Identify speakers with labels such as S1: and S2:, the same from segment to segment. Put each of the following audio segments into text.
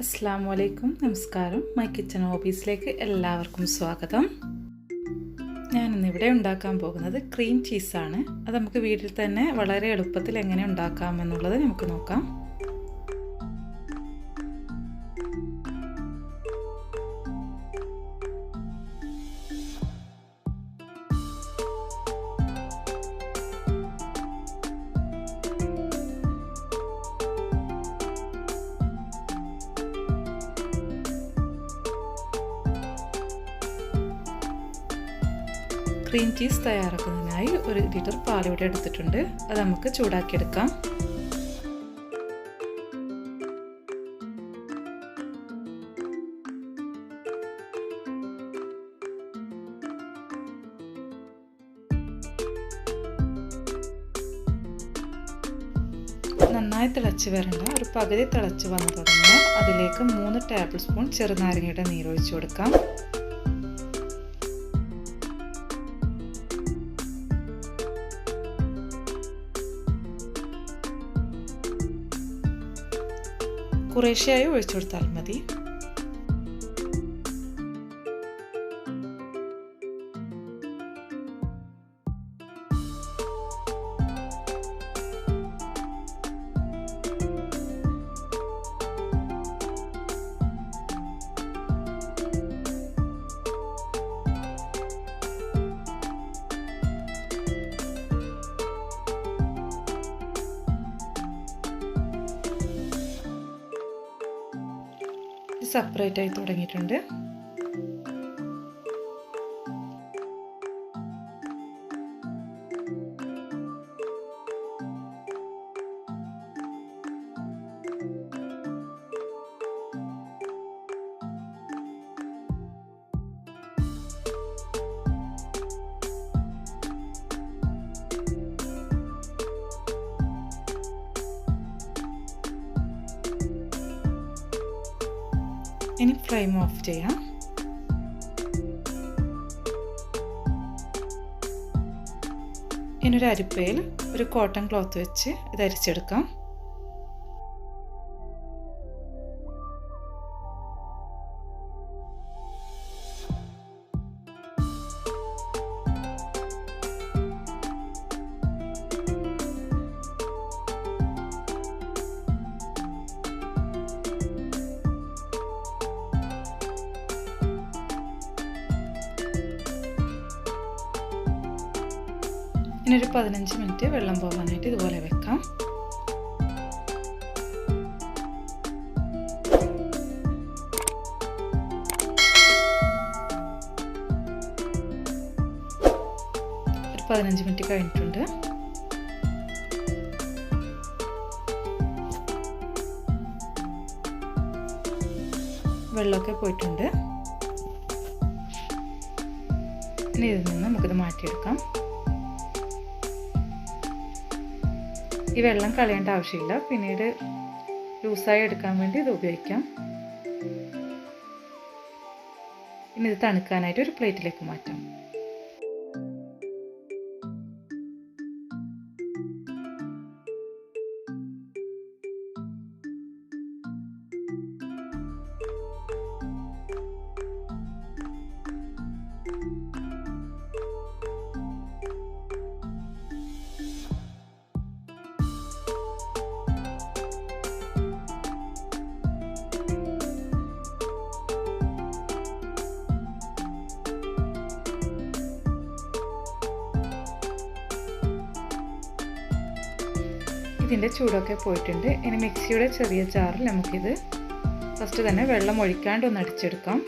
S1: അസ്സലാമു അലൈക്കും, നമസ്കാരം. മൈ കിച്ചൺ ഹോബീസിലേക്ക് എല്ലാവർക്കും സ്വാഗതം. ഞാനിന്നിവിടെ ഉണ്ടാക്കാൻ പോകുന്നത് ക്രീം ചീസാണ്. അത് നമുക്ക് വീട്ടിൽ തന്നെ വളരെ എളുപ്പത്തിൽ എങ്ങനെ ഉണ്ടാക്കാമെന്നുള്ളത് നമുക്ക് നോക്കാം. ക്രീം ചീസ് തയ്യാറാക്കുന്നതിനായി 1 ലിറ്റർ പാലിവിടെ എടുത്തിട്ടുണ്ട്. അത് നമുക്ക് ചൂടാക്കിയെടുക്കാം. നന്നായി തിളച്ച് വരേണ്ട, ഒരു പകുതി തിളച്ച് വന്നു തുടങ്ങിയാൽ അതിലേക്ക് 3 ടേബിൾ സ്പൂൺ ചെറുനാരങ്ങയുടെ നീരൊഴിച്ചു കൊടുക്കാം. കുറേശ്ശെയായി ഒഴിച്ചു കൊടുത്താൽ മതി. സെപ്പറേറ്റ് ആയി തുടങ്ങിയിട്ടുണ്ട്. ഇനി ഫ്ലെയിം ഓഫ് ചെയ്യാം. ഇനി ഒരു അരിപ്പയിൽ ഒരു കോട്ടൺ ക്ലോത്ത് വെച്ച് ഇത് അരിച്ചെടുക്കാം. ഇനി ഒരു 15 മിനിറ്റ് വെള്ളം പോകാനായിട്ട് ഇതുപോലെ വെക്കാം. ഒരു 15 മിനിറ്റ് കഴിഞ്ഞിട്ടുണ്ട്. വെള്ളമൊക്കെ പോയിട്ടുണ്ട്. ഇനി ഇതിൽ നിന്ന് നമുക്കിത് മാറ്റിയെടുക്കാം. ഈ വെള്ളം കളയേണ്ട ആവശ്യമില്ല, പിന്നീട് ലൂസായി എടുക്കാൻ വേണ്ടി ഇത് ഉപയോഗിക്കാം. ഇനി ഇത് തണുക്കാനായിട്ട് ഒരു പ്ലേറ്റിലേക്ക് മാറ്റാം. ഇതിൻ്റെ ചൂടൊക്കെ പോയിട്ടുണ്ട്. ഇനി മിക്സിയുടെ ചെറിയ ജാറിൽ നമുക്കിത് ഫസ്റ്റ് തന്നെ വെള്ളം ഒഴിക്കാണ്ട് ഒന്ന് അടിച്ചെടുക്കാം.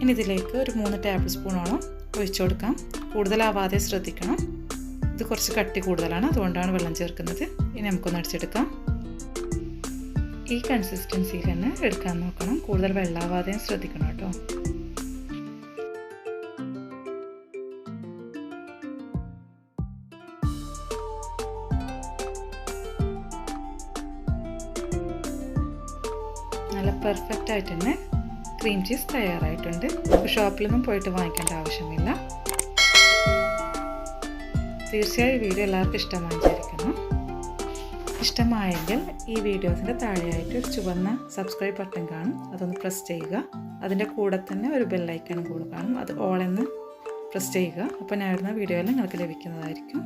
S1: ഇനി ഇതിലേക്ക് ഒരു 3 ടേബിൾ സ്പൂണോളം ഒഴിച്ചു കൊടുക്കാം. കൂടുതലാവാതെ ശ്രദ്ധിക്കണം. ഇത് കുറച്ച് കട്ടി കൂടുതലാണ്, അതുകൊണ്ടാണ് വെള്ളം ചേർക്കുന്നത്. ഇനി നമുക്കൊന്ന് അടിച്ചെടുക്കാം. ഈ കൺസിസ്റ്റൻസിയിൽ തന്നെ എടുക്കാൻ നോക്കണം. കൂടുതൽ വെള്ളമാവാതെയും ശ്രദ്ധിക്കണം കേട്ടോ. നല്ല പെർഫെക്റ്റ് ആയിട്ട് തന്നെ ക്രീം ചീസ് തയ്യാറായിട്ടുണ്ട്. നമുക്ക് ഷോപ്പിലൊന്നും പോയിട്ട് വാങ്ങിക്കേണ്ട ആവശ്യമില്ല. തീർച്ചയായും വീഡിയോ എല്ലാവർക്കും ഇഷ്ടമായി വിചാരിക്കുന്നു. ഇഷ്ടമായെങ്കിൽ ഈ വീഡിയോസിൻ്റെ താഴെയായിട്ട് ഒരു ചുവന്ന സബ്സ്ക്രൈബ് ബട്ടൺ കാണും, അതൊന്ന് പ്രസ് ചെയ്യുക. അതിൻ്റെ കൂടെ തന്നെ ഒരു ബെല്ലൈക്കണും കൂടെ കാണും, അത് ഓൾ എന്ന് പ്രസ് ചെയ്യുക. അപ്പോൾ ഞാൻ ഇടുന്ന വീഡിയോയിൽ നിങ്ങൾക്ക് ലഭിക്കുന്നതായിരിക്കും.